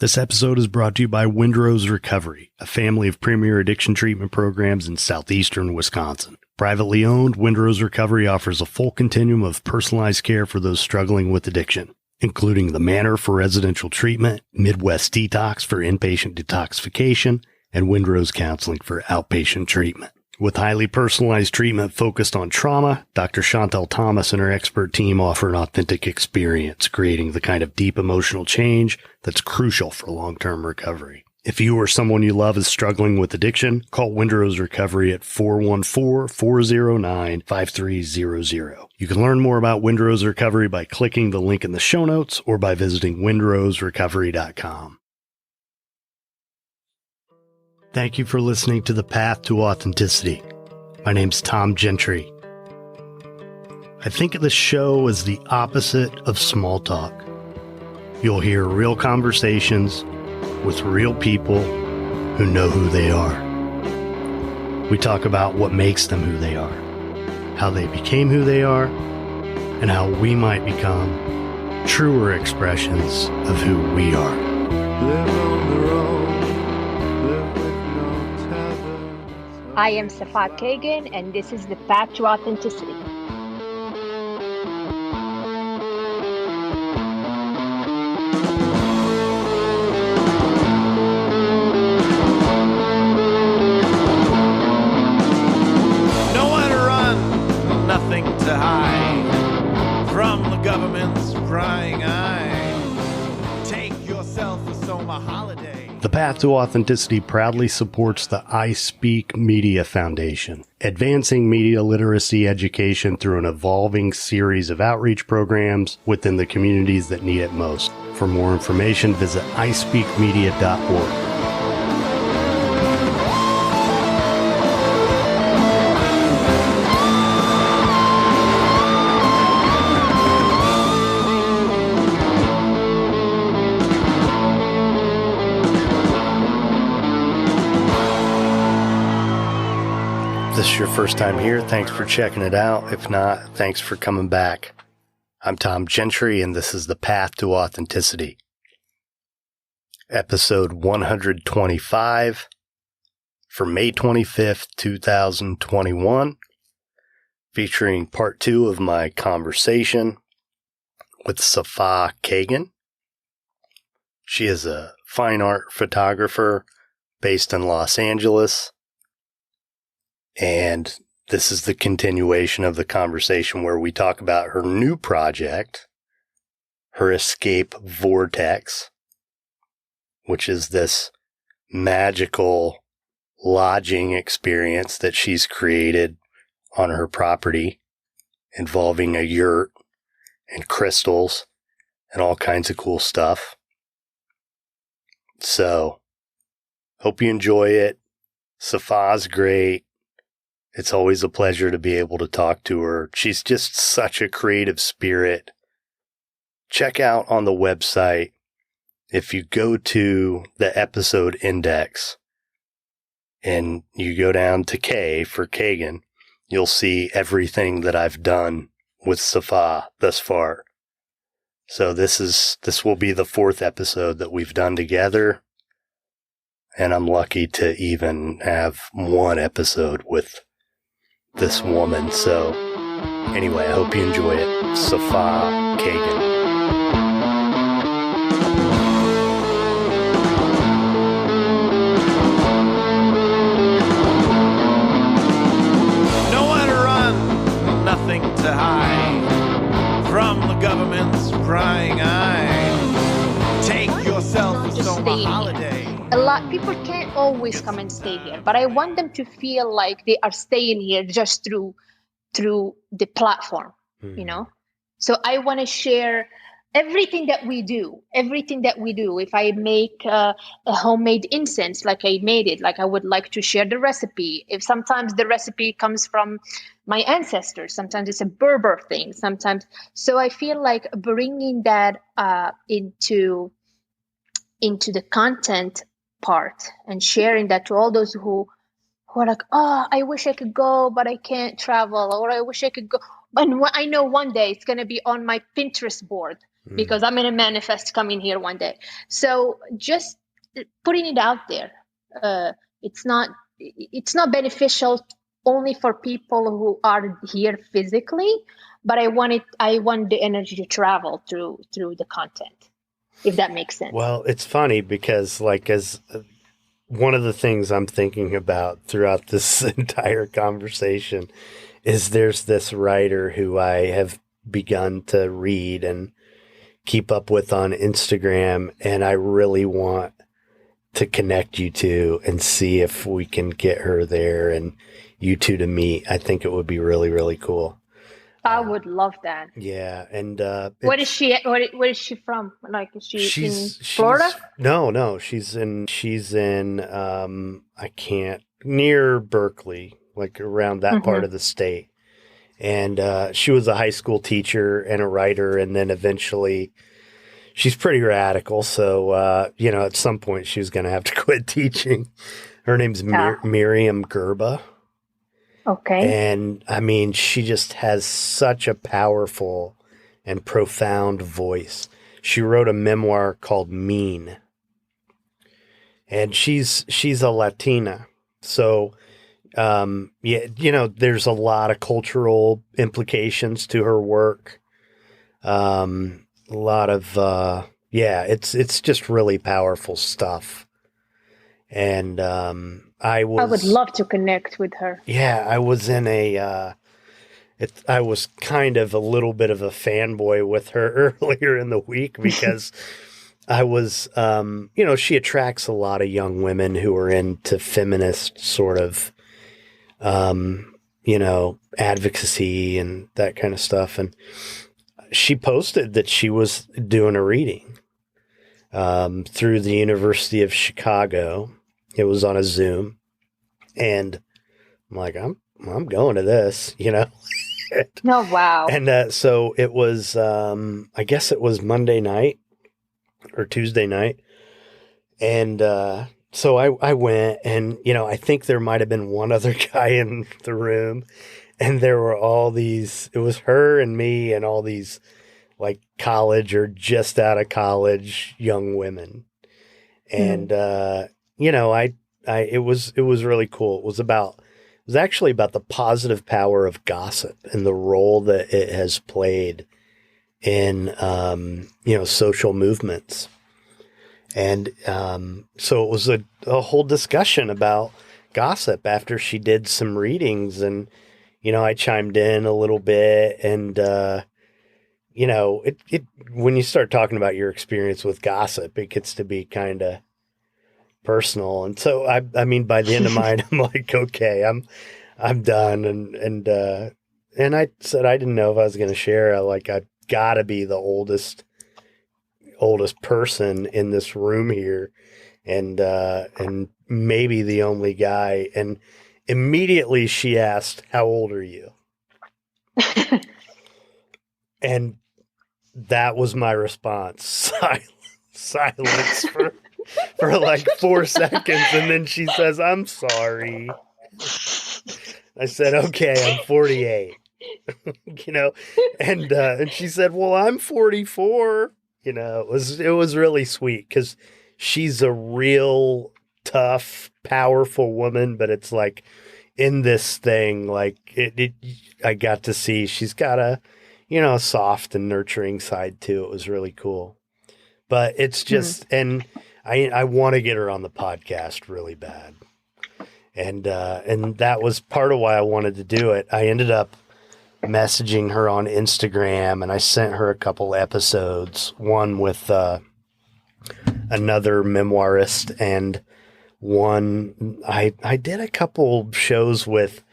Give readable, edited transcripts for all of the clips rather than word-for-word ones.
This episode is brought to you by Windrose Recovery, a family of premier addiction treatment programs in southeastern Wisconsin. Privately owned, Windrose Recovery offers a full continuum of personalized care for those struggling with addiction, including the Manor for residential treatment, Midwest Detox for inpatient detoxification, and Windrose Counseling for outpatient treatment. With highly personalized treatment focused on trauma, Dr. Chantel Thomas and her expert team offer an authentic experience, creating the kind of deep emotional change that's crucial for long-term recovery. If you or someone you love is struggling with addiction, call Windrose Recovery at 414-409-5300. You can learn more about Windrose Recovery by clicking the link in the show notes or by visiting windroserecovery.com. Thank you for listening to The Path to Authenticity. My name's Tom Gentry. I think of the show as the opposite of small talk. You'll hear real conversations with real people who know who they are. We talk about what makes them who they are, how they became who they are, and how we might become truer expressions of who we are. Live on the road. I am Safaa Kagan, and this is The Path to Authenticity. Nowhere to run, nothing to hide from the government's prying eye. Take yourself a summer holiday. The Path to Authenticity proudly supports the iSpeak Media Foundation, advancing media literacy education through an evolving series of outreach programs within the communities that need it most. For more information, visit ispeakmedia.org. If this is your first time here, thanks for checking it out. If not, thanks for coming back. I'm Tom Gentry, and this is The Path to Authenticity. Episode 125 for May 25th, 2021, featuring part 2 of my conversation with Safaa Kagan. She is a fine art photographer based in Los Angeles. And this is the continuation of the conversation where we talk about her new project, Her Escape Vortex, which is this magical lodging experience that she's created on her property involving a yurt and crystals and all kinds of cool stuff. So, hope you enjoy it. Safaa's great. It's always a pleasure to be able to talk to her. She's just such a creative spirit. Check out on the website, if you go to the episode index and you go down to K for Kagan, you'll see everything that I've done with Safaa thus far. So this will be the 4th episode that we've done together. And I'm lucky to even have one episode with this woman. So anyway, I hope you enjoy it. Safaa Kagan. Nowhere to run, nothing to hide from the government's prying eye. Take yourself a summer holiday. A lot people can't always come and stay here, but I want them to feel like they are staying here just through the platform, you know? So I want to share everything that we do. If I make a homemade incense, like I made it, like I would like to share the recipe. If sometimes the recipe comes from my ancestors, sometimes it's a Berber thing, sometimes. So I feel like bringing that into the content part and sharing that to all those who are like, oh, I wish I could go, but I can't travel, or I wish I could go. And I know one day it's going to be on my Pinterest board because I'm going to manifest coming here one day. So just putting it out there. It's not beneficial only for people who are here physically, but I want the energy to travel through the content, if that makes sense. Well, it's funny because as one of the things I'm thinking about throughout this entire conversation is there's this writer who I have begun to read and keep up with on Instagram, and I really want to connect you two and see if we can get her there and you two to meet. I think it would be really, really cool. I would love that. Yeah. And where is she from? Like, is she in Florida? No, she's in near Berkeley, like around that part of the state. And she was a high school teacher and a writer, and then eventually she's pretty radical. So, at some point she was going to have to quit teaching. Her name's Miriam Gerba. Okay. And I mean, she just has such a powerful and profound voice. She wrote a memoir called Mean. And she's a Latina. So, there's a lot of cultural implications to her work. A lot of, it's just really powerful stuff. And I would love to connect with her. Yeah, I was in I was kind of a little bit of a fanboy with her earlier in the week because I was, she attracts a lot of young women who are into feminist sort of, advocacy and that kind of stuff. And she posted that she was doing a reading through the University of Chicago. It was on a Zoom, and I'm like, I'm going to this, Oh, wow. And so it was, I guess it was Monday night or Tuesday night. And so I went, and, I think there might have been one other guy in the room, and there were it was her and me and all these like college or just out of college young women. And, it was really cool. It was actually about the positive power of gossip and the role that it has played in, social movements. And so it was a whole discussion about gossip after she did some readings. And, I chimed in a little bit. And, when you start talking about your experience with gossip, it gets to be kind of personal. And so, I mean, by the end of mine, I'm like, okay, I'm done. And I said, I didn't know if I was going to share. I've got to be the oldest person in this room here. And maybe the only guy. And immediately she asked, how old are you? And that was my response. Silence for like 4 seconds. And then she says, I'm sorry. I said, okay, I'm 48, and she said, well, I'm 44. It was really sweet because she's a real tough, powerful woman, but it's like in this thing, like I got to see she's got a soft and nurturing side too. It was really cool, but it's just, and I want to get her on the podcast really bad. And that was part of why I wanted to do it. I ended up messaging her on Instagram, and I sent her a couple episodes, one with another memoirist, and one I did a couple shows with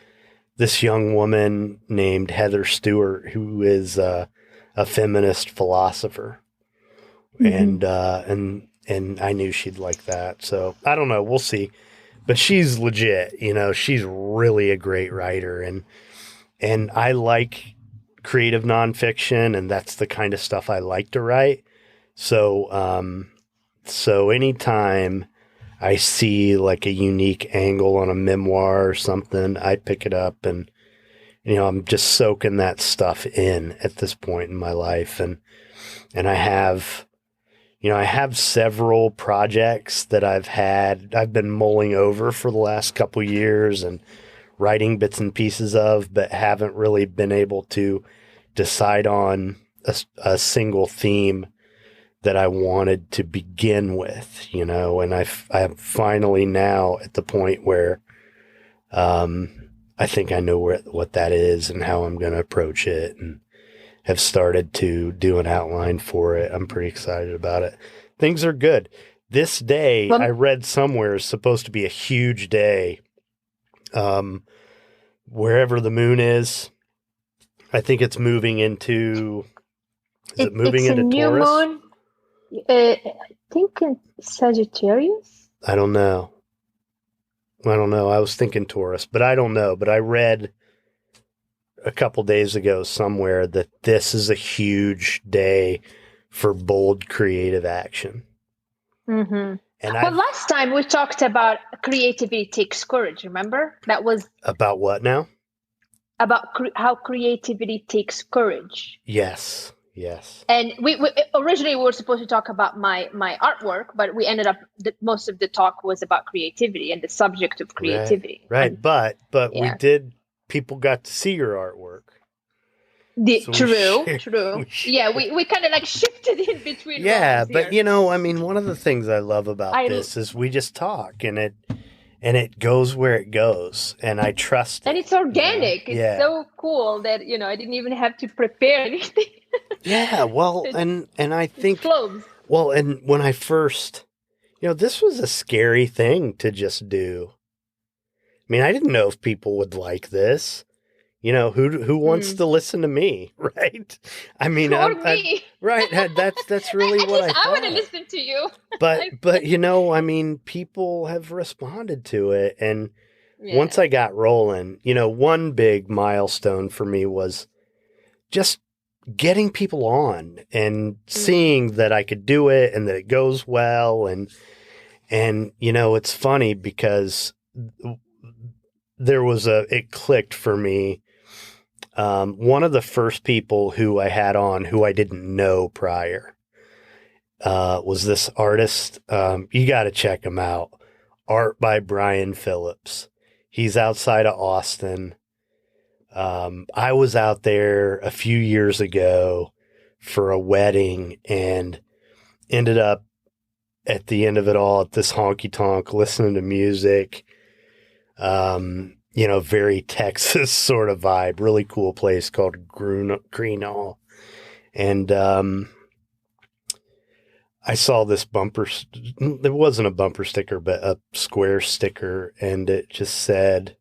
this young woman named Heather Stewart, who is a feminist philosopher. Mm-hmm. And I knew she'd like that. So I don't know. We'll see. But she's legit, she's really a great writer. And I like creative nonfiction, and that's the kind of stuff I like to write. So, so anytime I see like a unique angle on a memoir or something, I pick it up and I'm just soaking that stuff in at this point in my life. And I have, I have several projects that I've been mulling over for the last couple years and writing bits and pieces of, but haven't really been able to decide on a single theme that I wanted to begin with, and I'm finally now at the point where I think I know what that is and how I'm going to approach it, and have started to do an outline for it. I'm pretty excited about it. Things are good. This day, I read somewhere, is supposed to be a huge day. Wherever the moon is, I think it's moving into, it's a new Taurus? Moon. I think in Sagittarius. I don't know. I was thinking Taurus, but I don't know. But I read a couple days ago somewhere that this is a huge day for bold creative action. Mm-hmm. And last time we talked about creativity takes courage. Remember? That was about what now? About how creativity takes courage. Yes. And we originally were supposed to talk about my artwork, but we ended up, most of the talk was about creativity and the subject of creativity. Right. But people got to see your artwork. True. Yeah, we kind of like shifted in between. Yeah, but one of the things I love about this is we just talk and it goes where it goes, and I trust it. And it's organic. It's so cool that, I didn't even have to prepare anything. Yeah, well, and I think, well, and when I first, this was a scary thing to just do. I mean, I didn't know if people would like this. Who wants to listen to me, right? I mean, me. Right? That's really what I thought. I want to listen to you. But people have responded to it, and once I got rolling, one big milestone for me was just getting people on and seeing that I could do it and that it goes well, and it's funny because it clicked for me. One of the first people who I had on who I didn't know prior was this artist. You got to check him out. Art by Brian Phillips. He's outside of Austin. I was out there a few years ago for a wedding and ended up at the end of it all at this honky tonk listening to music. Very Texas sort of vibe, really cool place called Greenall. And I saw this bumper, there wasn't a bumper sticker, but a square sticker, and it just said,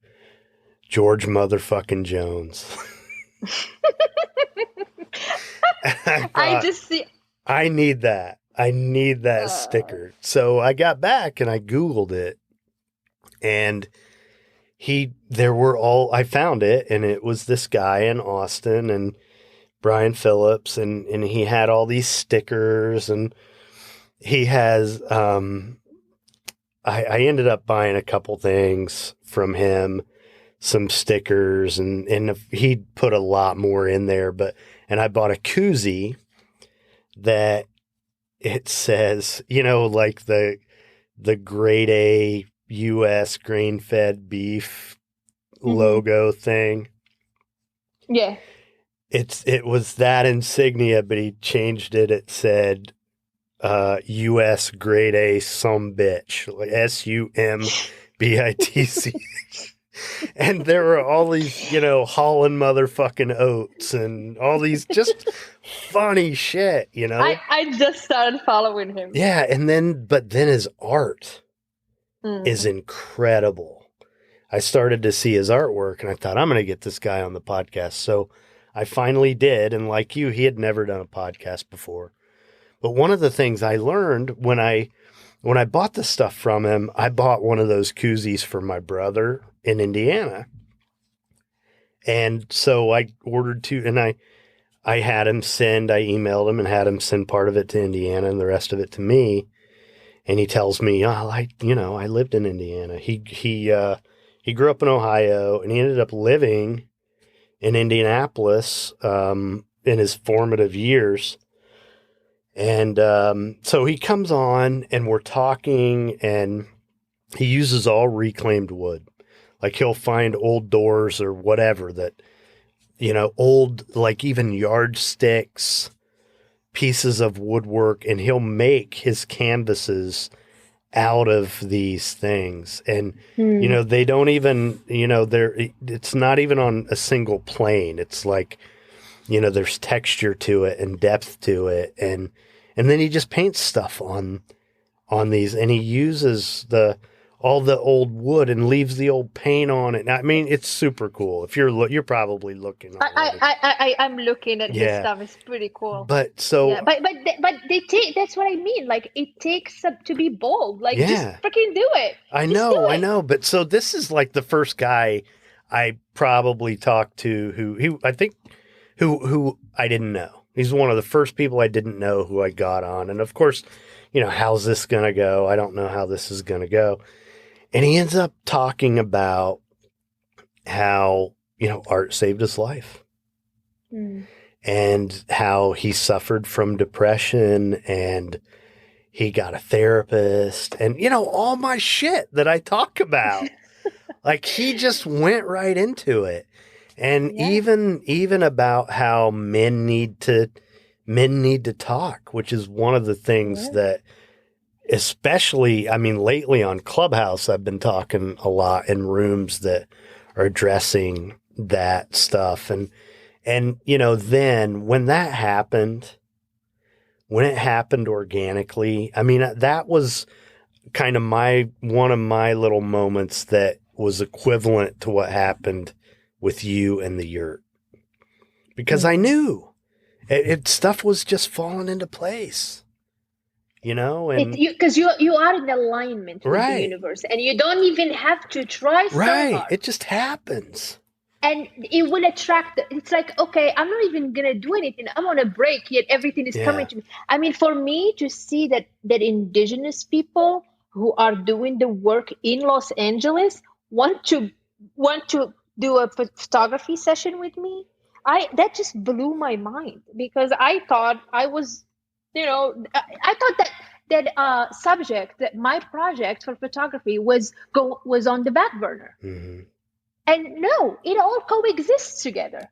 George motherfucking Jones. I need that. I need that sticker. So I got back and I Googled it, and I found it, and it was this guy in Austin, and Brian Phillips, and he had all these stickers, and he has, I ended up buying a couple things from him, some stickers, and he put a lot more in there, and I bought a koozie that it says, like the grade A U.S. grain-fed beef logo thing. Yeah. It was that insignia, but he changed it. It said U.S. grade A some bitch, like SUMBITC. And there were all these, Holland motherfucking oats and all these just funny shit, I just started following him. Yeah, but then his art is incredible. I started to see his artwork, and I thought, I'm going to get this guy on the podcast. So I finally did, and like you, he had never done a podcast before. But one of the things I learned when I bought the stuff from him, I bought one of those koozies for my brother in Indiana. And so I ordered two, and I emailed him and had him send part of it to Indiana and the rest of it to me. And he tells me, I lived in Indiana. He grew up in Ohio, and he ended up living in Indianapolis in his formative years. And so he comes on and we're talking, and he uses all reclaimed wood. Like he'll find old doors or whatever that, old, like even yardsticks, pieces of woodwork, and he'll make his canvases out of these things. And, they don't even, it's not even on a single plane. It's like, there's texture to it and depth to it. And then he just paints stuff on these, and he uses all the old wood and leaves the old paint on it. I mean, it's super cool. If you're probably looking. I'm looking at his stuff. It's pretty cool. But so, yeah, but they take. That's what I mean. Like it takes to be bold. Like just freaking do it. I know. But so this is like the first guy I probably talked to who I didn't know. He's one of the first people I didn't know who I got on. And of course, how's this going to go? I don't know how this is going to go. And he ends up talking about how, art saved his life and how he suffered from depression and he got a therapist and, all my shit that I talk about. Like he just went right into it. And even about how men need to talk, which is one of the things that, especially, I mean, lately on Clubhouse, I've been talking a lot in rooms that are addressing that stuff. And then when it happened organically, I mean, that was kind of one of my little moments that was equivalent to what happened with you and the yurt, because I knew stuff was just falling into place, and because you are in alignment with the universe, and you don't even have to try so hard. It just happens, and it will attract. It's like, okay, I'm not even gonna do anything. I'm on a break, yet everything is coming to me. I mean, for me to see that indigenous people who are doing the work in Los Angeles want to do a photography session with me, that just blew my mind, because I thought I was, I thought that subject, that my project for photography was on the back burner. And no, it all coexists together.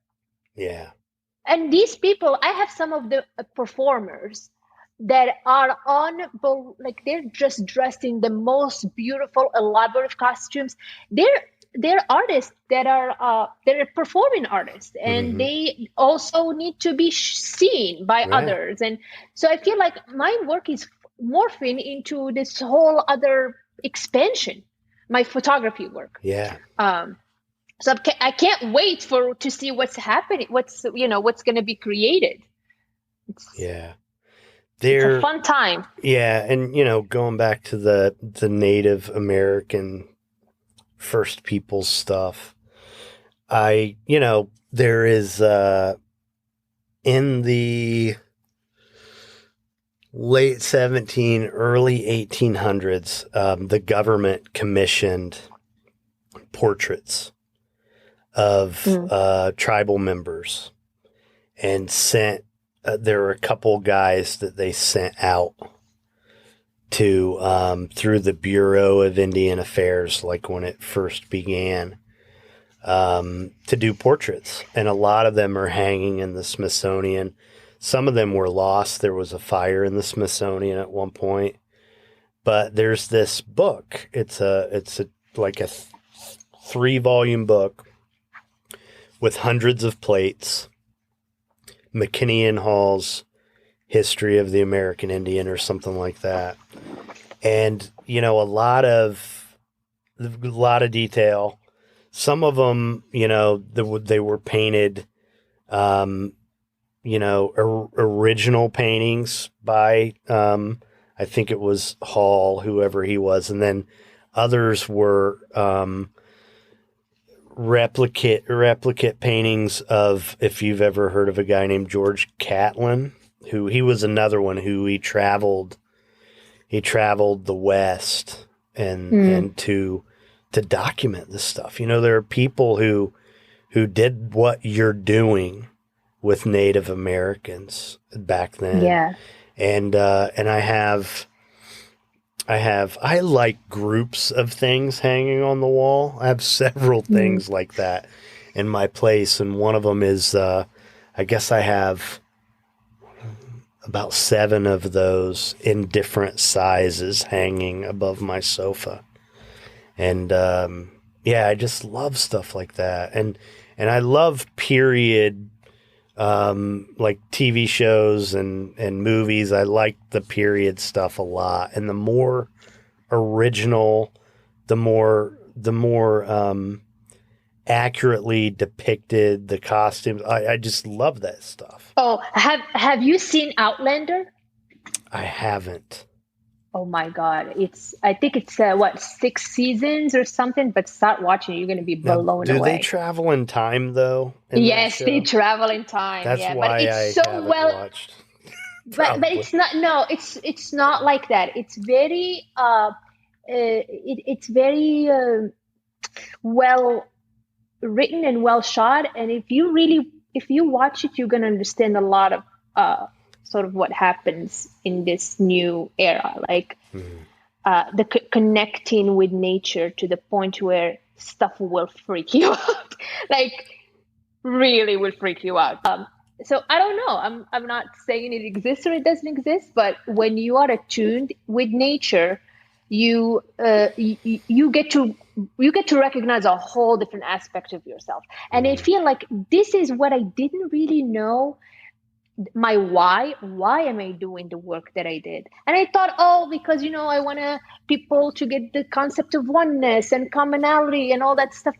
Yeah. And these people, I have some of the performers that are like they're just dressed in the most beautiful, elaborate costumes. They're artists that are they're performing artists, and they also need to be seen by others. And so I feel like my work is morphing into this whole other expansion, my photography work. Yeah. So I can't wait to see what's happening, what's going to be created. It's a fun time. Yeah, and going back to the Native American First Peoples stuff, there is in the late early 1800s, the government commissioned portraits of tribal members and sent. There were a couple guys that they sent out to through the Bureau of Indian Affairs, like when it first began, to do portraits. And a lot of them are hanging in the Smithsonian. Some of them were lost. There was a fire in the Smithsonian at one point. But there's this book. It's a 3-volume book with hundreds of plates. McKinney & Hall's History of the American Indian or something like that. And, a lot of detail. Some of them, they were painted, original paintings by, I think it was Hall, whoever he was. And then others were, replicate paintings of, if you've ever heard of a guy named George Catlin, he was another one who he traveled the West and to document this stuff. There are people who who did what you're doing with Native Americans back then. Yeah. And I like groups of things hanging on the wall. I have several things like that in my place. And one of them is, I guess I have about 7 of those in different sizes hanging above my sofa. And, yeah, I just love stuff like that. And I love period, like TV shows and movies. I like the period stuff a lot. And the more original, the more accurately depicted the costumes. I just love that stuff. Oh, have you seen Outlander? I haven't. Oh my God. I think it's 6 seasons or something, but start watching. You're going to be blown away. Do they travel in time though? Yes, they travel in time. That's why but it's I haven't watched. But it's not, no, it's not like that. It's very, it's very well written and well shot. And if you watch it, you're going to understand a lot of, sort of what happens in this new era, like connecting with nature to the point where stuff will freak you out, like really will freak you out. So I don't know. I'm not saying it exists or it doesn't exist, but when you are attuned with nature, you get to recognize a whole different aspect of yourself. And I feel like this is what I didn't really know. My why am I doing the work that I did? And I thought, because I want people to get the concept of oneness and commonality and all that stuff.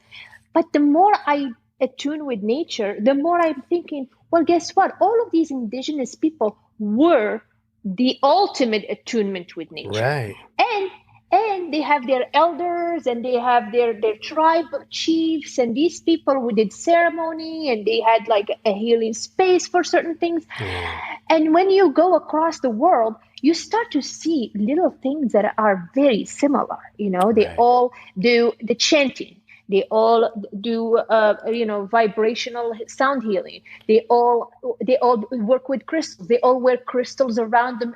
But the more I attune with nature, the more I'm thinking, well, guess what? All of these indigenous people were the ultimate attunement with nature. Right. And they have their elders and they have their tribe chiefs, and these people who did ceremony, and they had like a healing space for certain things. And when you go across the world, you start to see little things that are very similar. They all do the chanting. They all do, vibrational sound healing. They all work with crystals. They all wear crystals around them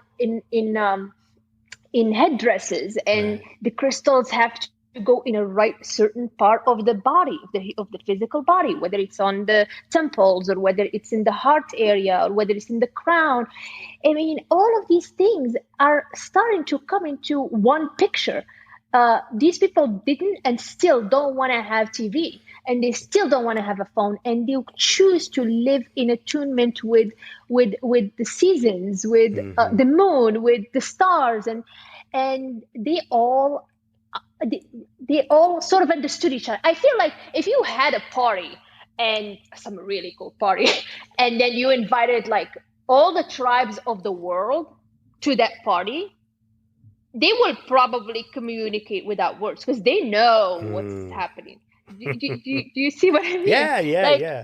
in headdresses, and the crystals have to go in a certain part of the body, of the physical body, whether it's on the temples or whether it's in the heart area or whether it's in the crown. I mean, all of these things are starting to come into one picture. These people didn't and still don't want to have TV, and they still don't want to have a phone, and they choose to live in attunement with the seasons, with the moon, with the stars, and they all sort of understood each other. I feel like if you had a party, and some really cool party, and then you invited like all the tribes of the world to that party, they will probably communicate without words because they know what's happening. Do you see what I mean? Yeah.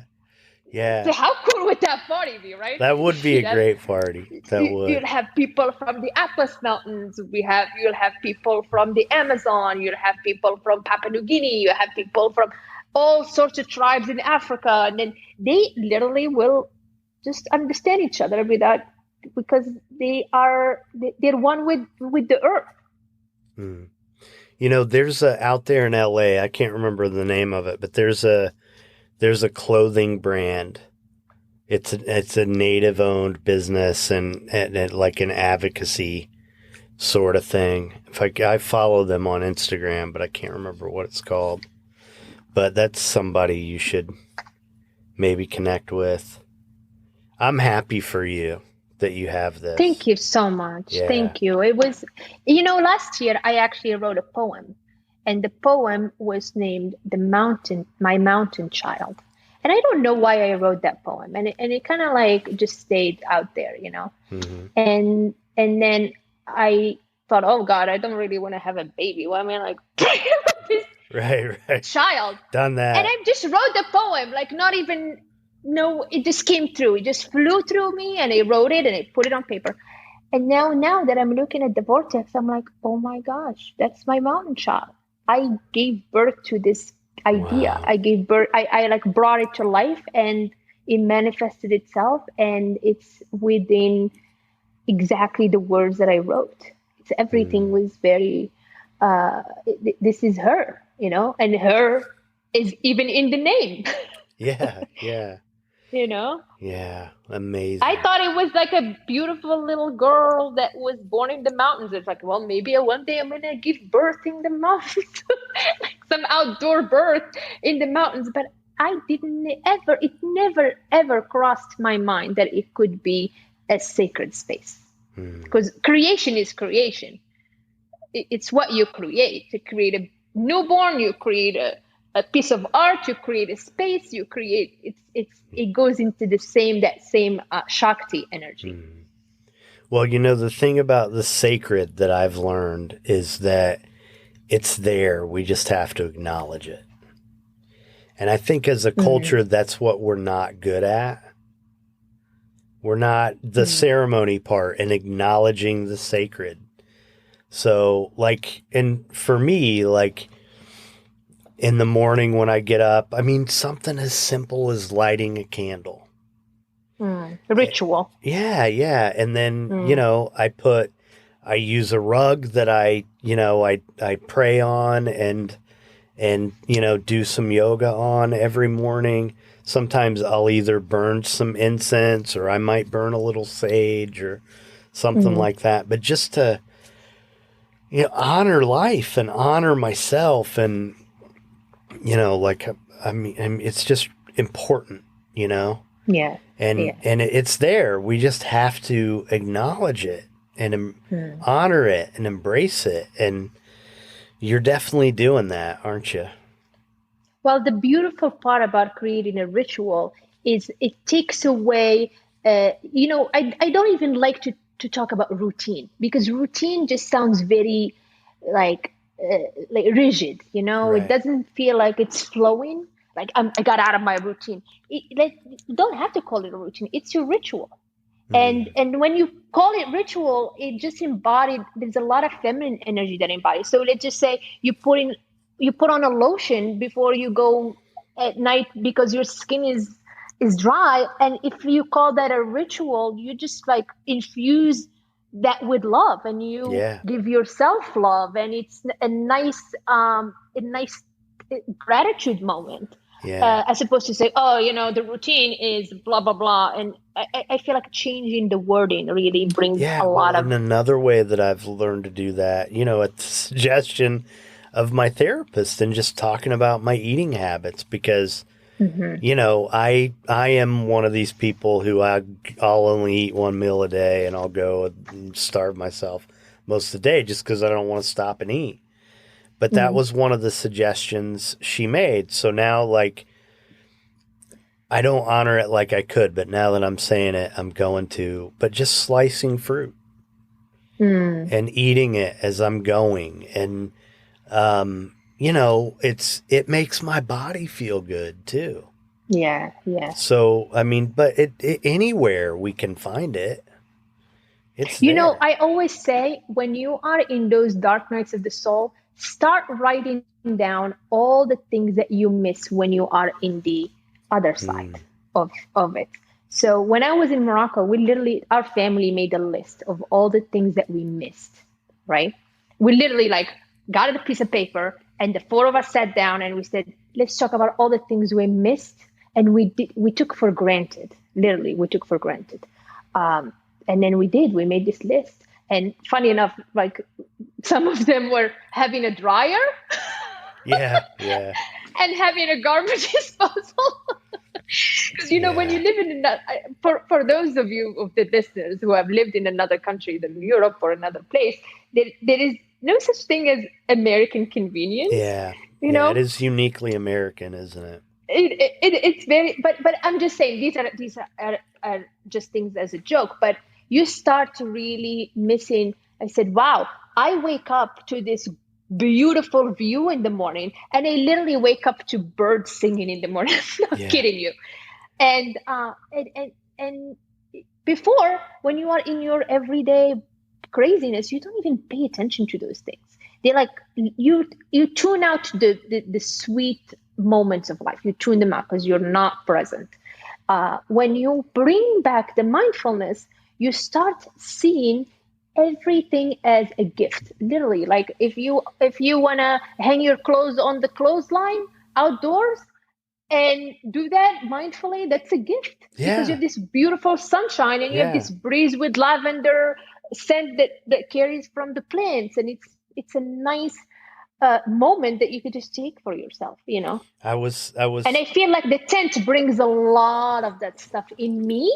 So how cool would that party be, right? That would be a great party. You'll have people from the Atlas Mountains. You'll have people from the Amazon. You'll have people from Papua New Guinea. You'll have people from all sorts of tribes in Africa. And then they literally will just understand each other because they're one with the earth. There's out there in LA, I can't remember the name of it, but there's a clothing brand. It's a native owned business and like an advocacy sort of thing. In fact, I follow them on Instagram, but I can't remember what it's called. But that's somebody you should maybe connect with. I'm happy for you that you have this. Thank you so much. Yeah. Thank you. It was, last year I actually wrote a poem, and the poem was named My Mountain Child. And I don't know why I wrote that poem. And it kind of like just stayed out there, And then I thought, oh God, I don't really want to have a baby. Why am I like this right child? Done that. And I just wrote the poem, like not even. No, it just came through. It just flew through me, and I wrote it and I put it on paper. And now that I'm looking at the vortex, I'm like, oh my gosh, that's my mountain child. I gave birth to this idea. Wow. I gave birth. I like brought it to life, and it manifested itself, and it's within exactly the words that I wrote. It's everything was very. This is her, and her is even in the name. Yeah. Yeah. you know. Yeah. Amazing. I thought it was like a beautiful little girl that was born in the mountains. It's like, well, maybe one day I'm gonna give birth in the mountains, like some outdoor birth in the mountains. But it never ever crossed my mind that it could be a sacred space. Because creation is creation. It's what you create. To create a newborn, you create a piece of art, you create a space, you create, it goes into that same Shakti energy. Well, the thing about the sacred that I've learned is that it's there. We just have to acknowledge it. And I think as a culture, that's what we're not good at. We're not the ceremony part and acknowledging the sacred. So and for me, in the morning when I get up, something as simple as lighting a candle. The ritual. Yeah. And then, I use a rug that I pray on and do some yoga on every morning. Sometimes I'll either burn some incense or I might burn a little sage or something like that. But just to, honor life and honor myself and, it's just important, Yeah. And it's there. We just have to acknowledge it and honor it and embrace it. And you're definitely doing that, aren't you? Well, the beautiful part about creating a ritual is it takes away, I don't even like to talk about routine, because routine just sounds very like rigid, Right. It doesn't feel like it's flowing. Like I got out of my routine. You don't have to call it a routine. It's your ritual. And when you call it ritual, it just there's a lot of feminine energy that embodies. So let's just say you put on a lotion before you go at night because your skin is dry. And if you call that a ritual, you just infuse that with love, and you give yourself love, and it's a nice gratitude moment. As opposed to say, the routine is blah, blah, blah. And I feel like changing the wording really brings a lot of... And another way that I've learned to do that, at the suggestion of my therapist, and just talking about my eating habits, because, I am one of these people who I'll only eat one meal a day, and I'll go and starve myself most of the day just because I don't want to stop and eat. But that was one of the suggestions she made. So now, I don't honor it like I could, but now that I'm saying it, I'm going to. But just slicing fruit and eating it as I'm going. And, it makes my body feel good, too. Yeah. So, but anywhere we can find it. It's there. I always say, when you are in those dark nights of the soul, start writing down all the things that you miss when you are in the other side of it. So when I was in Morocco, our family made a list of all the things that we missed, right? We literally got a piece of paper, and the four of us sat down and we said, let's talk about all the things we missed. And we took for granted, literally we took for granted. And then we made this list. And funny enough, some of them were having a dryer. Yeah. And having a garbage disposal. Because, when you live in for those of you, of the listeners who have lived in another country than Europe or another place, there is no such thing as American convenience. Yeah. It is uniquely American, isn't it? It's very, but I'm just saying, these are just things as a joke, but you start to really missing. I said, wow, I wake up to this beautiful view in the morning, and I literally wake up to birds singing in the morning. I'm not kidding you. And before, when you are in your everyday craziness, you don't even pay attention to those things. They're you tune out the sweet moments of life. You tune them out because you're not present. When you bring back the mindfulness, you start seeing everything as a gift. Literally, like if you want to hang your clothes on the clothesline outdoors and do that mindfully, that's a gift. Because you have this beautiful sunshine and you have this breeze with lavender scent that carries from the plants, and it's a nice moment that you could just take for yourself, you know. I was And I feel like the tent brings a lot of that stuff in me,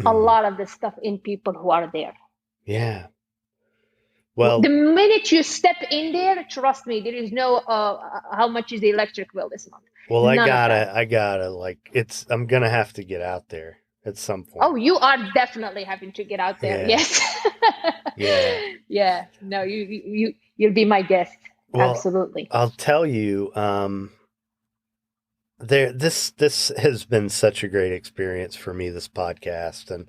a lot of the stuff in people who are there. Yeah. Well, the minute you step in there, trust me, there is no how much is the electric bill this month. Well, I gotta like I'm gonna have to get out there at some point. Oh, you are definitely having to get out there. Yeah. Yes. Yeah. No, you'll be my guest. Well, absolutely. I'll tell you, this has been such a great experience for me, this podcast, and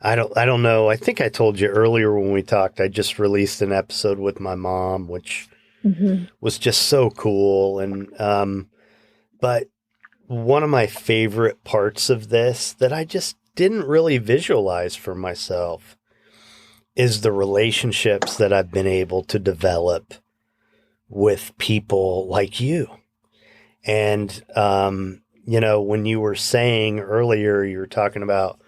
I don't know. I think I told you earlier when we talked, I just released an episode with my mom, which was just so cool. And, but one of my favorite parts of this that I just didn't really visualize for myself is the relationships that I've been able to develop with people like you. And, you know, when you were saying earlier, you were talking about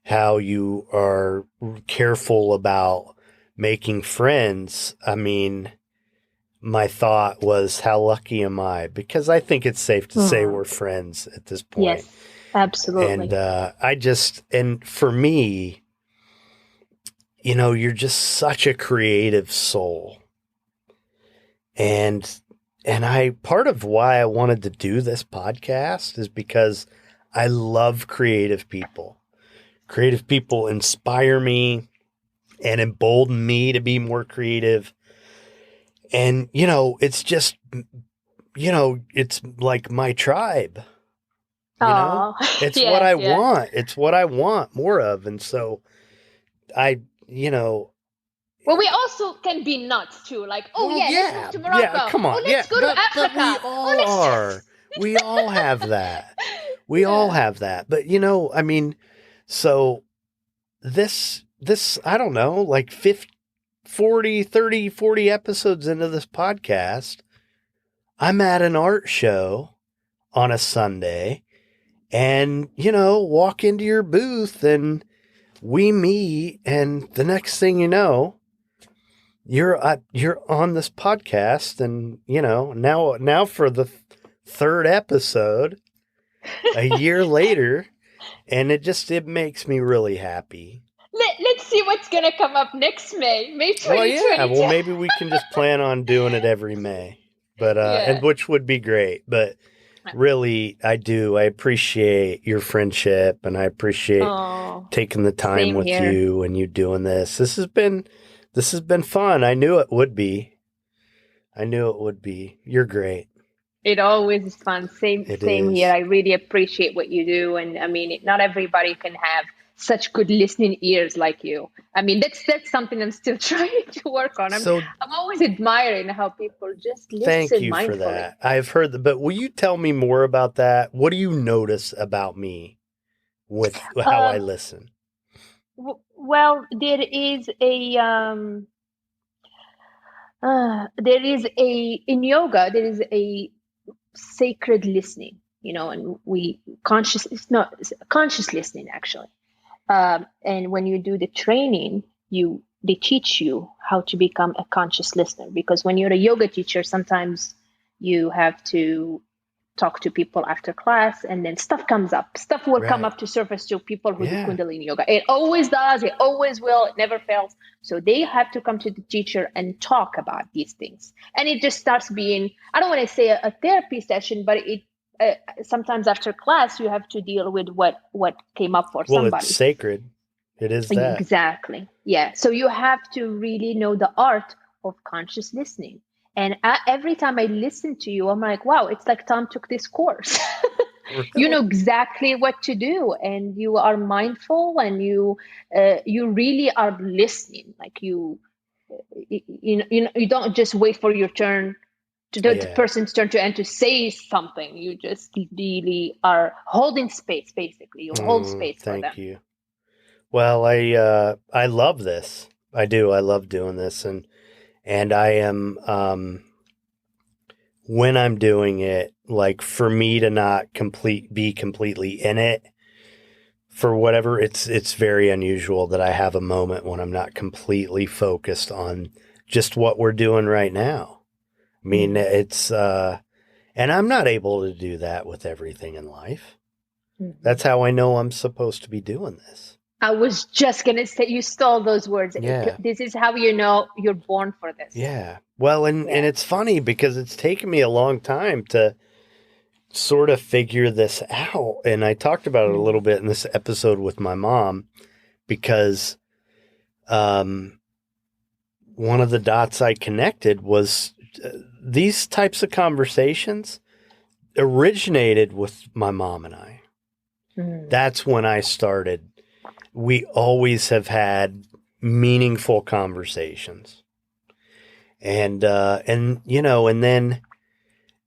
how you are careful about making friends. I mean, my thought was, how lucky am I? Because I think it's safe to say we're friends at this point. Yes, absolutely. And and for me, you know, you're just such a creative soul. And part of why I wanted to do this podcast is because I love creative people. Creative people inspire me and embolden me to be more creative. And, you know, it's just, you know, it's like my tribe. You know, it's what I want. It's what I want more of. And so you know. Well, we also can be nuts too. Like, let's move to Morocco. Yeah, come on. Let's go to Africa. But we all are. We all have that. We all have that. But, you know, I mean, so this, I don't know, like 40 episodes into this podcast, I'm at an art show on a Sunday and, you know, walk into your booth and we meet. And the next thing you know, you're on this podcast and, you know, now for the third episode a year later. And it makes me really happy. Let's see what's going to come up next May 2022. Well, yeah. Well, maybe we can just plan on doing it every May, but and which would be great. But really, I appreciate your friendship, and I appreciate taking the time with you and you doing this. This has been fun. I knew it would be. You're great. It always is fun. Same here. I really appreciate what you do. And I mean, not everybody can have such good listening ears like you. I mean, that's something I'm still trying to work on. I'm always admiring how people just listen mindfully. Thank you for that. I've heard that, but will you tell me more about that? What do you notice about me with how I listen? Well, there is in yoga, there is a sacred listening, you know, and it's not conscious listening actually. And when you do the training, they teach you how to become a conscious listener, because when you're a yoga teacher, sometimes you have to talk to people after class and then stuff comes up. Stuff will come up to surface to people who do Kundalini yoga. It always does. It always will. It never fails. So they have to come to the teacher and talk about these things. And it just starts being, I don't want to say a therapy session, but it sometimes after class, you have to deal with what came up for somebody. Well, it's sacred. It is that. Exactly. Yeah. So you have to really know the art of conscious listening. And every time I listen to you, I'm like, wow, it's like Tom took this course. You know exactly what to do, and you are mindful, and you really are listening. Like you don't just wait for your turn the person's turn to end to say something. You just really are holding space, basically. You hold space for them. Thank you. Well, I love this. I do. I love doing this, and I am when I'm doing it, like, for me to not be completely in it for whatever, it's very unusual that I have a moment when I'm not completely focused on just what we're doing right now. I mean, it's and I'm not able to do that with everything in life. That's how I know I'm supposed to be doing this. I was just going to say, you stole those words. Yeah. This is how you know you're born for this. Yeah. Well, and it's funny because it's taken me a long time to sort of figure this out. And I talked about it a little bit in this episode with my mom, because one of the dots I connected was these types of conversations originated with my mom and I. That's when I started. We always have had meaningful conversations. And you know, and then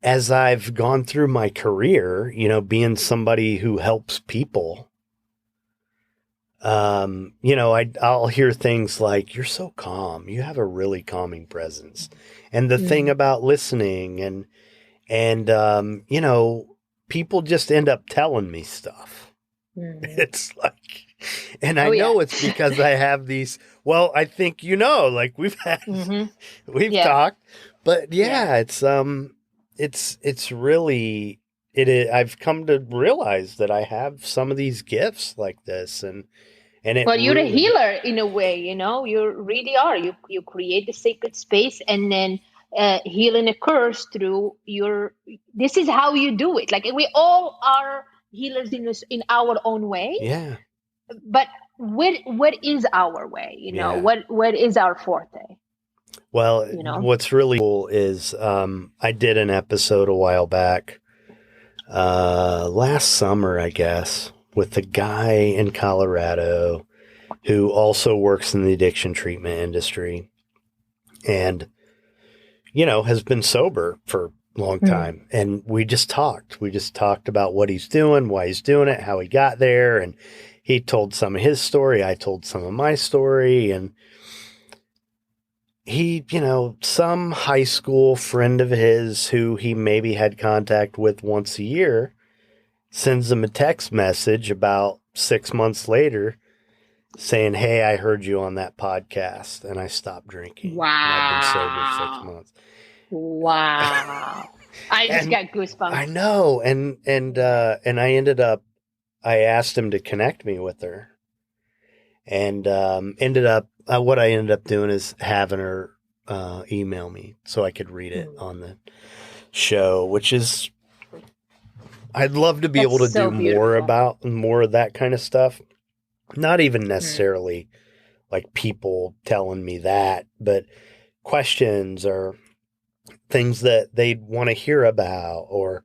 as I've gone through my career, you know, being somebody who helps people, you know, I'll hear things like, "You're so calm. You have a really calming presence." And the thing about listening and you know, people just end up telling me stuff. It's like, and I know it's because I have these, well, I think, you know, like we've had, we've talked, but it's really, I've come to realize that I have some of these gifts like this, and well, you're a healer in a way, you know, you really are. You create the sacred space, and then healing occurs through this is how you do it. Like, we all are healers in our own way. Yeah. But what is our way? You know, what is our forte? Well, you know? What's really cool is I did an episode a while back, last summer, I guess, with a guy in Colorado who also works in the addiction treatment industry and, you know, has been sober for a long time. And we just talked. We just talked about what he's doing, why he's doing it, how he got there. And he told some of his story. I told some of my story. And he, you know, some high school friend of his who he maybe had contact with once a year sends him a text message about 6 months later saying, "Hey, I heard you on that podcast and I stopped drinking. Wow. And I've been sober 6 months." Wow. I just got goosebumps. I know. And I asked him to connect me with her, and what I ended up doing is having her email me so I could read it on the show, which is, I'd love to be able to do more of that kind of stuff. Not even necessarily like people telling me that, but questions or things that they'd want to hear about, or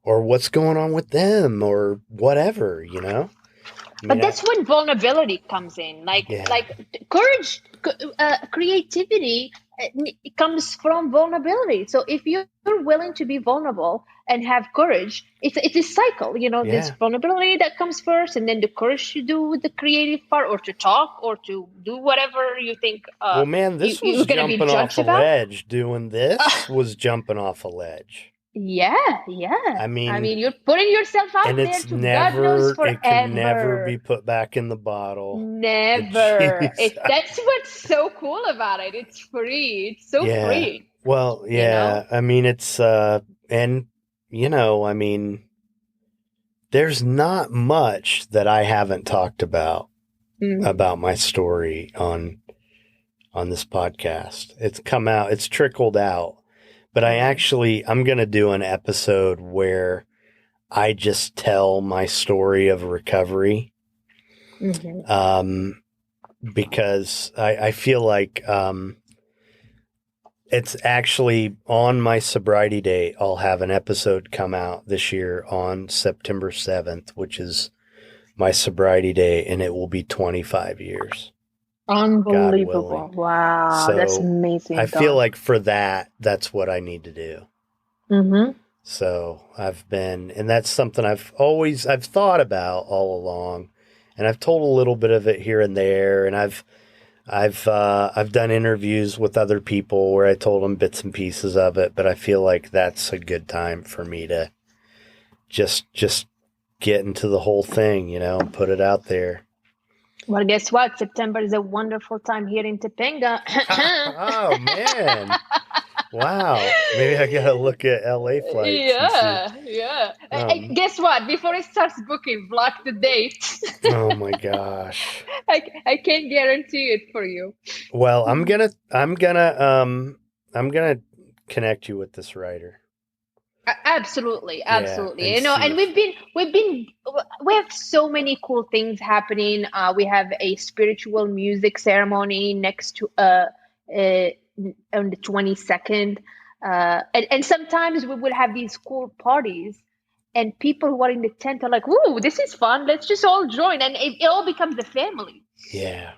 what's going on with them, or whatever, you know? But that's when vulnerability comes in. Like courage, creativity, it comes from vulnerability. So if you're willing to be vulnerable and have courage, it's a cycle. You know, there's vulnerability that comes first, and then the courage to do the creative part, or to talk, or to do whatever you think. Well, man, this was jumping off a ledge. Doing this was jumping off a ledge. Yeah. I mean, you're putting yourself out there to God knows forever. It can never be put back in the bottle. Never. That's what's so cool about it. It's free. It's so free. Well, yeah. You know? I mean, it's and you know, I mean, there's not much that I haven't talked about my story on this podcast. It's come out. It's trickled out. But I'm going to do an episode where I just tell my story of recovery. Because I feel like it's actually on my sobriety date. I'll have an episode come out this year on September 7th, which is my sobriety day, and it will be 25 years. Unbelievable. Wow. That's So amazing, I feel Don. like for that's what I need to do. Mm-hmm. So and that's something I've thought about all along, and I've told a little bit of it here and there, and I've done interviews with other people where I told them bits and pieces of it, but I feel like that's a good time for me to just get into the whole thing, and put it out there. Well, guess what? September is a wonderful time here in Topanga. Oh, man. Wow. Maybe I got to look at LA flights. Yeah. Guess what? Before it starts booking, block the date. Oh my gosh. I can't guarantee it for you. Well, I'm gonna connect you with this writer. Absolutely. Yeah, And we have so many cool things happening. We have a spiritual music ceremony next to on the 22nd. And sometimes we will have these cool parties, and people who are in the tent are like, "Ooh, this is fun. Let's just all join." And it all becomes a family. Yeah.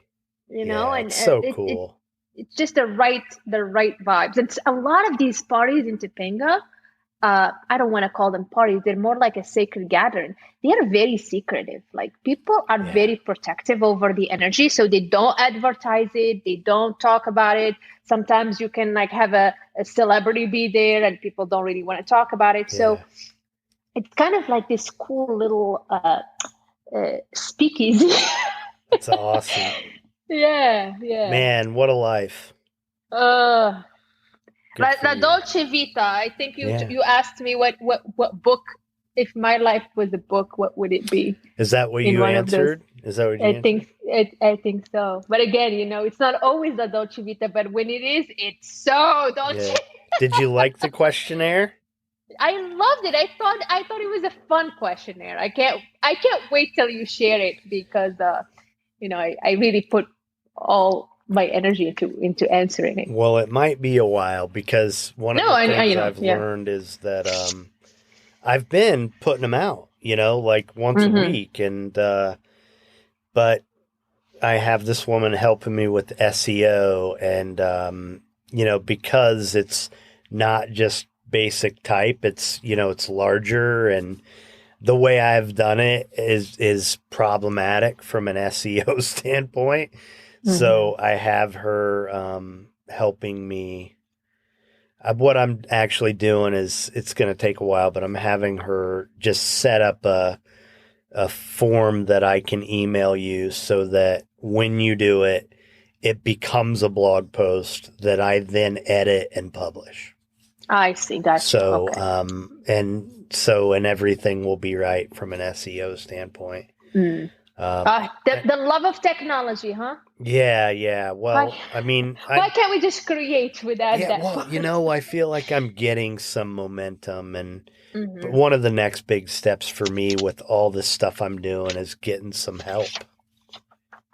And it's so cool. It's just the right vibes. And a lot of these parties in Topanga, I don't want to call them parties. They're more like a sacred gathering. They are very secretive. Like, people are very protective over the energy, so they don't advertise it. They don't talk about it. Sometimes you can like have a celebrity be there, and people don't really want to talk about it. Yeah. So it's kind of like this cool little speakeasy. It's awesome. Yeah. Man, what a life. La Dolce Vita. I think you asked me what book. If my life was a book, what would it be? Is that what you answered? Is that what you answered? I think so. But again, it's not always the Dolce Vita, but when it is, it's so Dolce. Yeah. Did you like the questionnaire? I loved it. I thought it was a fun questionnaire. I can't wait till you share it, because I really put all my energy into answering it. Well, it might be a while, because one of the things I've learned is that I've been putting them out, like once a week, and but I have this woman helping me with SEO, and because it's not just basic type, it's it's larger, and the way I've done it is problematic from an SEO standpoint. So I have her helping me. What I'm actually doing is, it's going to take a while, but I'm having her just set up a form that I can email you, so that when you do it, it becomes a blog post that I then edit and publish. I see. Gotcha. So, okay. and everything will be right from an SEO standpoint. The love of technology, huh? Yeah. Well, why can't we just create without that? Well, I feel like I'm getting some momentum, and one of the next big steps for me with all this stuff I'm doing is getting some help.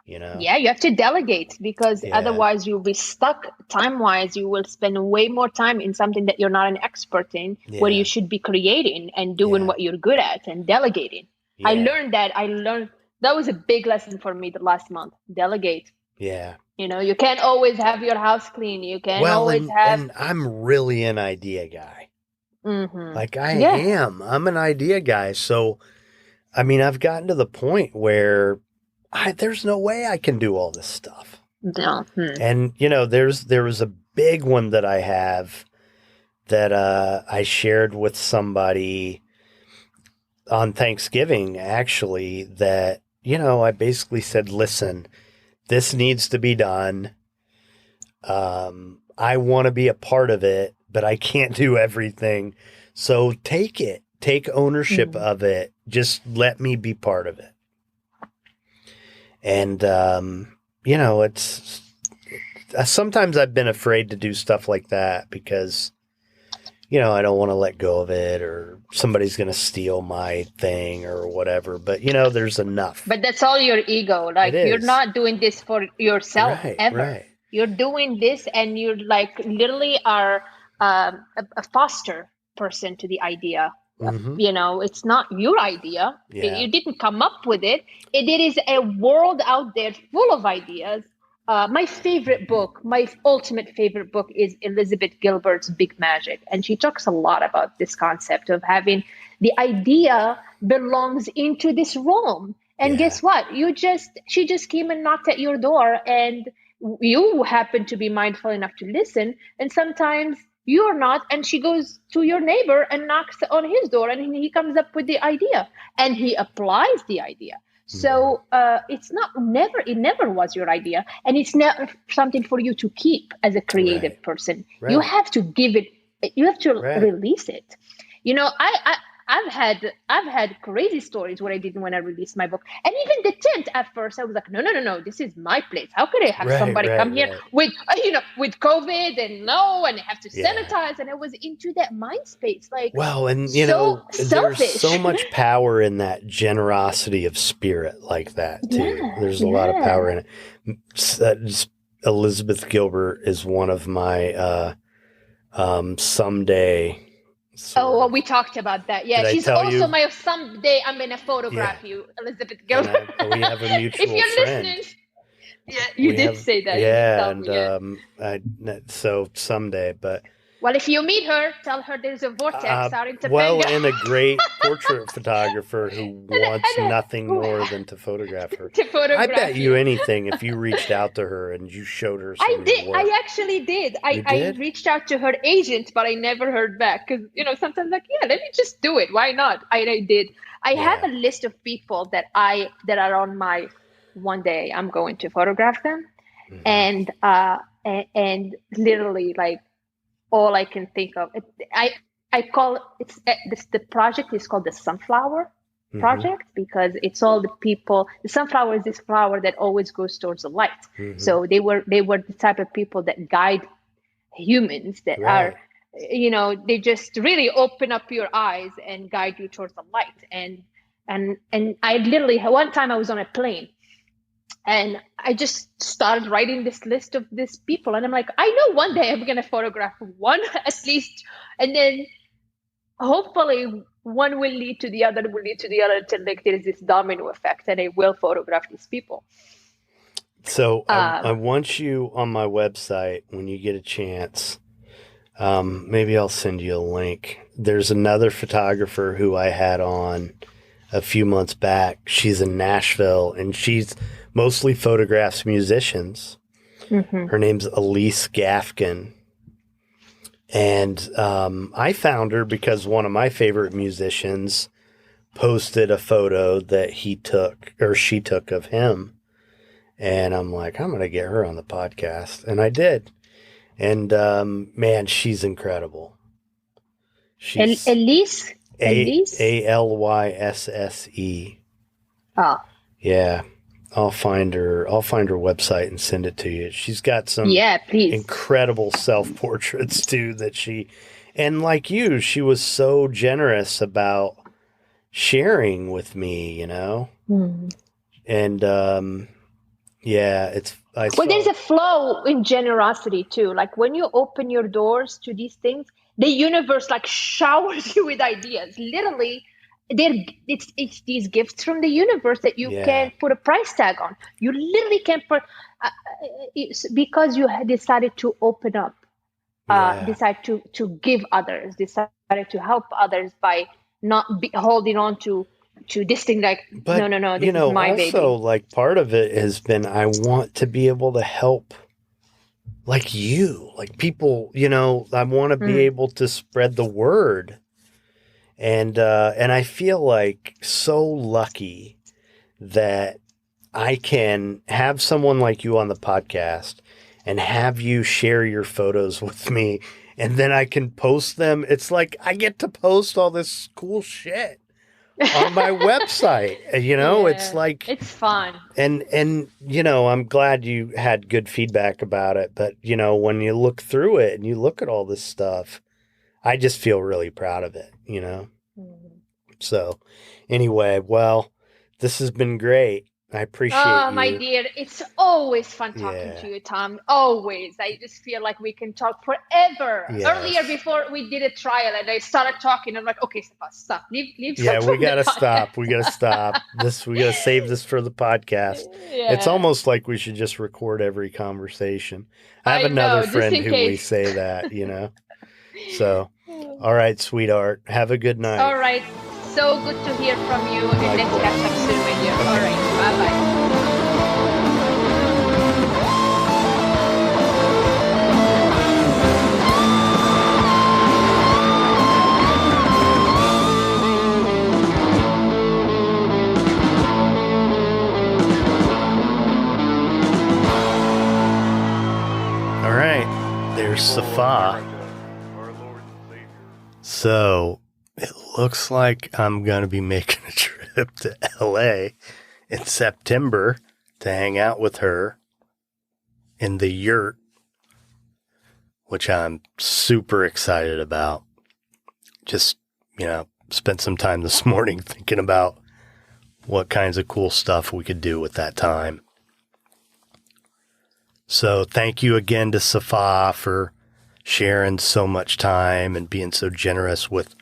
Yeah, you have to delegate, because otherwise you'll be stuck time-wise. You will spend way more time in something that you're not an expert in, where you should be creating and doing what you're good at and delegating. Yeah. I learned that was a big lesson for me the last month. Delegate. Yeah. You can't always have your house clean. You can't always have. And I'm really an idea guy. Like I am. I'm an idea guy. So, I've gotten to the point where there's no way I can do all this stuff. No. And, there was a big one that I have that I shared with somebody on Thanksgiving, actually, that, I basically said, listen, this needs to be done. I want to be a part of it, but I can't do everything. So take ownership of it. Just let me be part of it. And, it's sometimes I've been afraid to do stuff like that, because, I don't want to let go of it, or somebody's going to steal my thing or whatever. But, there's enough. But that's all your ego. Like, you're not doing this for yourself ever. Right. You're doing this, and you're like literally are a foster person to the idea. It's not your idea. You didn't come up with it. It is a world out there full of ideas. my favorite book, my ultimate favorite book is Elizabeth Gilbert's Big Magic. And she talks a lot about this concept of having the idea belongs into this realm. And guess what? She just came and knocked at your door, and you happen to be mindful enough to listen. And sometimes you're not. And she goes to your neighbor and knocks on his door, and he comes up with the idea and he applies the idea. So it never was your idea, and it's never something for you to keep as a creative person. You have to release it. You know, I've had crazy stories where I didn't want to release my book, and even the tent at first I was like, no, this is my place. How could I have somebody come here with COVID and and they have to sanitize, and I was into that mind space, like, well, and selfish. There's so much power in that generosity of spirit like that too. There's a lot of power in it. Elizabeth Gilbert is one of my someday. We talked about that. Yeah, she's also my someday I'm going to photograph you, Elizabeth Gilbert. We have a mutual if you're friend. Listening, you did say that. So someday, but. Well, if you meet her, tell her there's a vortex out in Topanga. Well, and a great portrait photographer who wants nothing more than to photograph her. I bet you anything if you reached out to her and you showed her some of your work. I actually did. I reached out to her agent, but I never heard back because, sometimes let me just do it. Why not? I did. I have a list of people that are on my one day I'm going to photograph them. Mm-hmm. And literally, like, all I can think of, I call the project is called the Sunflower Project because it's all the people. The sunflower is this flower that always goes towards the light. Mm-hmm. So they were the type of people that guide humans that are, they just really open up your eyes and guide you towards the light. And I literally, one time I was on a plane. And I just started writing this list of these people. And I'm like, I know one day I'm going to photograph one at least. And then hopefully one will lead to the other, until like there is this domino effect and I will photograph these people. So I want you on my website when you get a chance. Maybe I'll send you a link. There's another photographer who I had on a few months back. She's in Nashville and she's mostly photographs musicians. Mm-hmm. Her name's Elise Gafkin. And I found her because one of my favorite musicians posted a photo that she took of him. And I'm like, I'm going to get her on the podcast. And I did. And man, she's incredible. She's Elise? Alysse. Oh. Yeah. I'll find her website and send it to you. She's got some incredible self-portraits too and like you, she was so generous about sharing with me, And there's a flow in generosity too. Like when you open your doors to these things, the universe like showers you with ideas. Literally, it's these gifts from the universe that you can't put a price tag on. You literally can't put because you had decided to open up, decide to give others, decided to help others by not holding on to this thing like, no, this is my baby. Also, like part of it has been I want to be able to help like you, like people, I want to be able to spread the word. And I feel like so lucky that I can have someone like you on the podcast and have you share your photos with me. And then I can post them. It's like I get to post all this cool shit on my website. It's like it's fun. And I'm glad you had good feedback about it. But, when you look through it and you look at all this stuff, I just feel really proud of it, So anyway, well, this has been great. I appreciate Oh, you. my dear, it's always fun talking Yeah. to you, Tom. Always. I just feel like we can talk forever. Yes. Earlier, before we did a trial and I started talking, I'm like, okay, stop. Leave Yeah, some we for the gotta podcast. stop. We gotta stop. We gotta save this for the podcast. Yeah. It's almost like we should just record every conversation. I have I another know, just friend in who we case. say that, you know. So, all right, sweetheart. Have a good night. All right. So good to hear from you, and let's catch up soon with you. All right. Bye-bye. All right, there's Safaa. So it looks like I'm going to be making a trip to LA in September to hang out with her in the yurt, which I'm super excited about. Just, spent some time this morning thinking about what kinds of cool stuff we could do with that time. So thank you again to Safaa for sharing so much time and being so generous with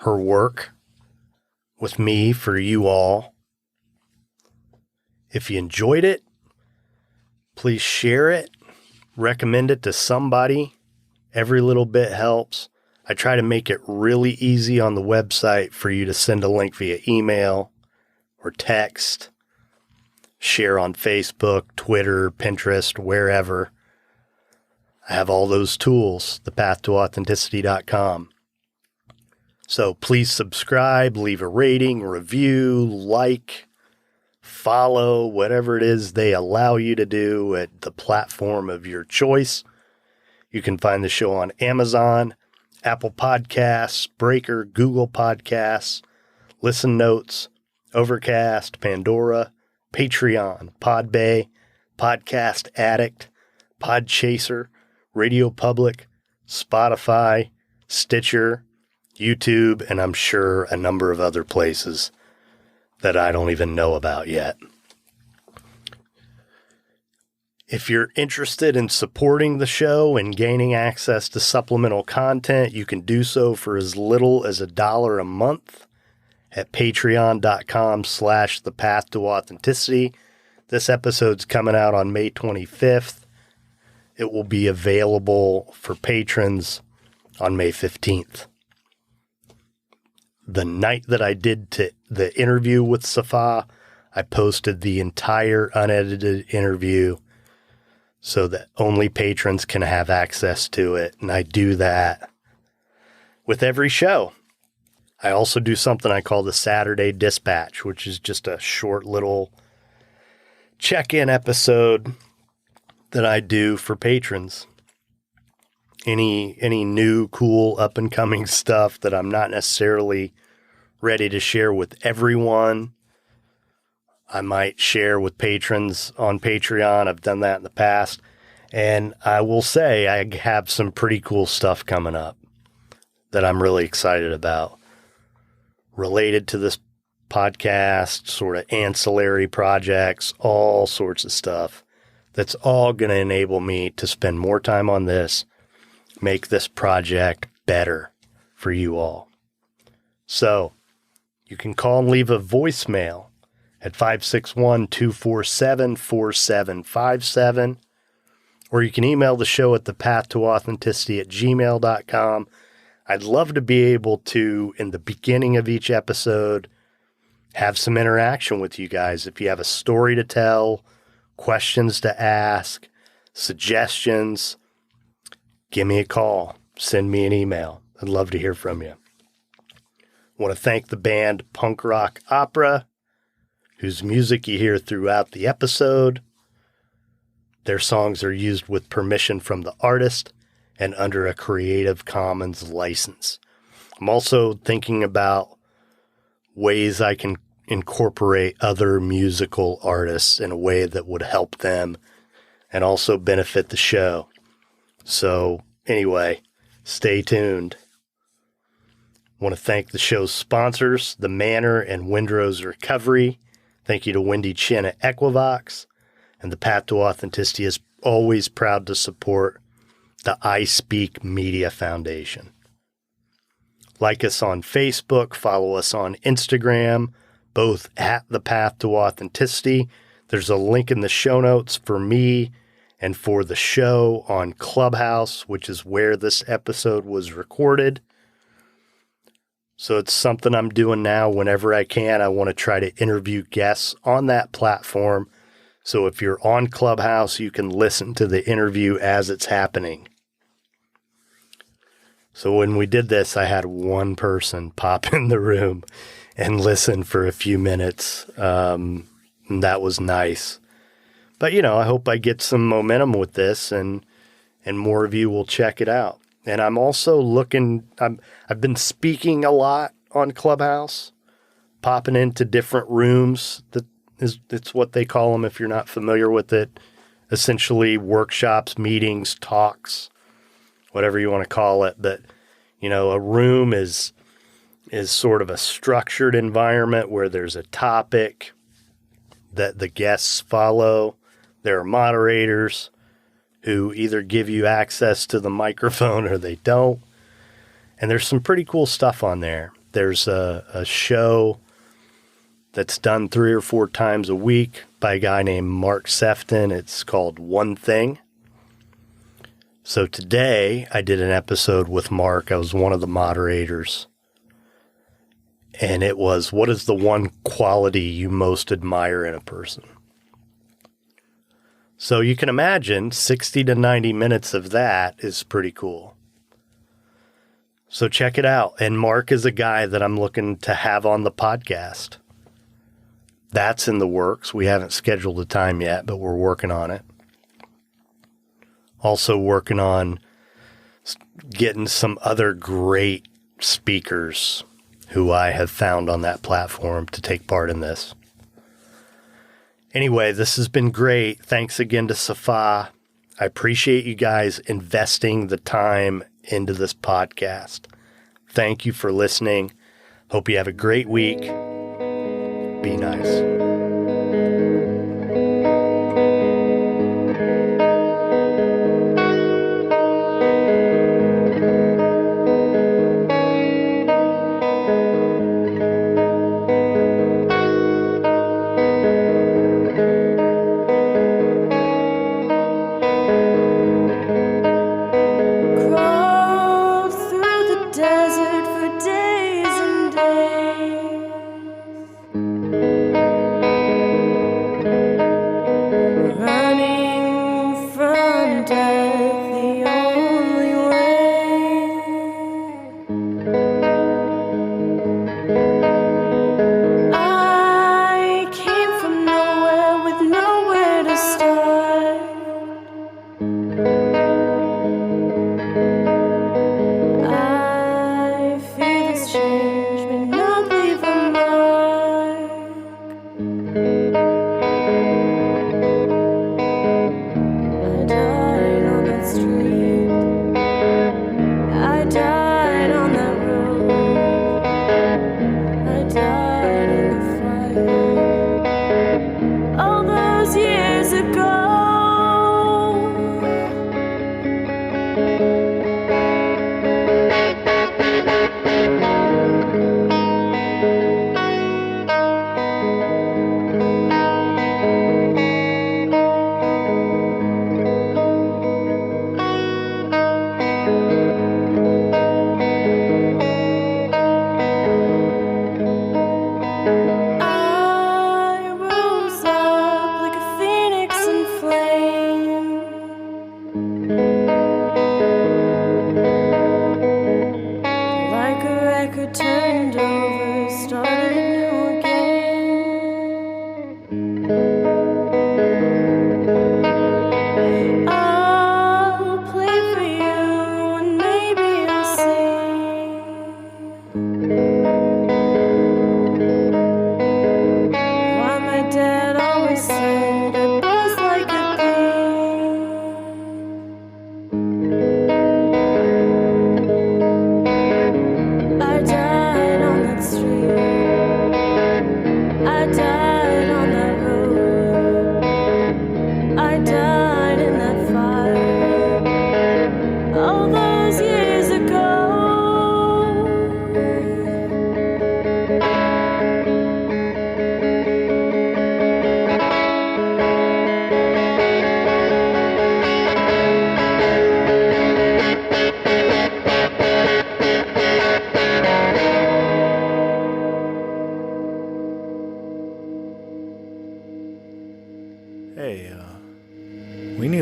her work, with me, for you all. If you enjoyed it, please share it, recommend it to somebody. Every little bit helps. I try to make it really easy on the website for you to send a link via email or text, share on Facebook, Twitter, Pinterest, wherever. I have all those tools, thepathtooauthenticity.com. So please subscribe, leave a rating, review, like, follow, whatever it is they allow you to do at the platform of your choice. You can find the show on Amazon, Apple Podcasts, Breaker, Google Podcasts, Listen Notes, Overcast, Pandora, Patreon, Podbay, Podcast Addict, Podchaser, Radio Public, Spotify, Stitcher, YouTube, and I'm sure a number of other places that I don't even know about yet. If you're interested in supporting the show and gaining access to supplemental content, you can do so for as little as $1 a month at patreon.com/thepathtooauthenticity. This episode's coming out on May 25th. It will be available for patrons on May 15th. The night that I did the interview with Safaa, I posted the entire unedited interview so that only patrons can have access to it. And I do that with every show. I also do something I call the Saturday Dispatch, which is just a short little check-in episode that I do for patrons. Any new, cool, up-and-coming stuff that I'm not necessarily ready to share with everyone, I might share with patrons on Patreon. I've done that in the past. And I will say I have some pretty cool stuff coming up that I'm really excited about, related to this podcast, sort of ancillary projects, all sorts of stuff. That's all going to enable me to spend more time on this, make this project better for you all. So you can call and leave a voicemail at 561-247-4757, or you can email the show at thepathtooauthenticity@gmail.com. I'd love to be able to, in the beginning of each episode, have some interaction with you guys. If you have a story to tell, questions to ask, suggestions, give me a call, send me an email. I'd love to hear from you. I want to thank the band Punk Rock Opera, whose music you hear throughout the episode. Their songs are used with permission from the artist and under a Creative Commons license. I'm also thinking about ways I can incorporate other musical artists in a way that would help them and also benefit the show. So anyway, stay tuned. I want to thank the show's sponsors, The Manor and Windrose Recovery. Thank you to Wendy Chin at Equivox. And the Path to Authenticity is always proud to support the iSpeak Media Foundation. Like us on Facebook, follow us on Instagram, both at the Path to Authenticity. There's a link in the show notes for me and for the show on Clubhouse, which is where this episode was recorded. So it's something I'm doing now whenever I can. I want to try to interview guests on that platform. So if you're on Clubhouse, you can listen to the interview as it's happening. So when we did this, I had one person pop in the room and listen for a few minutes. And that was nice. But, I hope I get some momentum with this and more of you will check it out. And I'm also I've been speaking a lot on Clubhouse, popping into different rooms. It's what they call them if you're not familiar with it. Essentially workshops, meetings, talks, whatever you want to call it. But, a room is sort of a structured environment where there's a topic that the guests follow. There are moderators who either give you access to the microphone or they don't. And there's some pretty cool stuff on there. There's a show that's done 3 or 4 times a week by a guy named Mark Sefton. It's called One Thing. So today I did an episode with Mark. I was one of the moderators. And it was, what is the one quality you most admire in a person? So you can imagine 60 to 90 minutes of that is pretty cool. So check it out. And Mark is a guy that I'm looking to have on the podcast. That's in the works. We haven't scheduled a time yet, but we're working on it. Also working on getting some other great speakers who I have found on that platform to take part in this. Anyway, this has been great. Thanks again to Safaa. I appreciate you guys investing the time into this podcast. Thank you for listening. Hope you have a great week. Be nice. Crawled through the desert for days and days.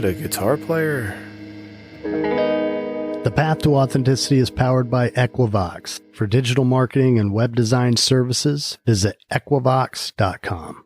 it a guitar player? The Path to Authenticity is powered by Equivox. For digital marketing and web design services, visit equivox.com.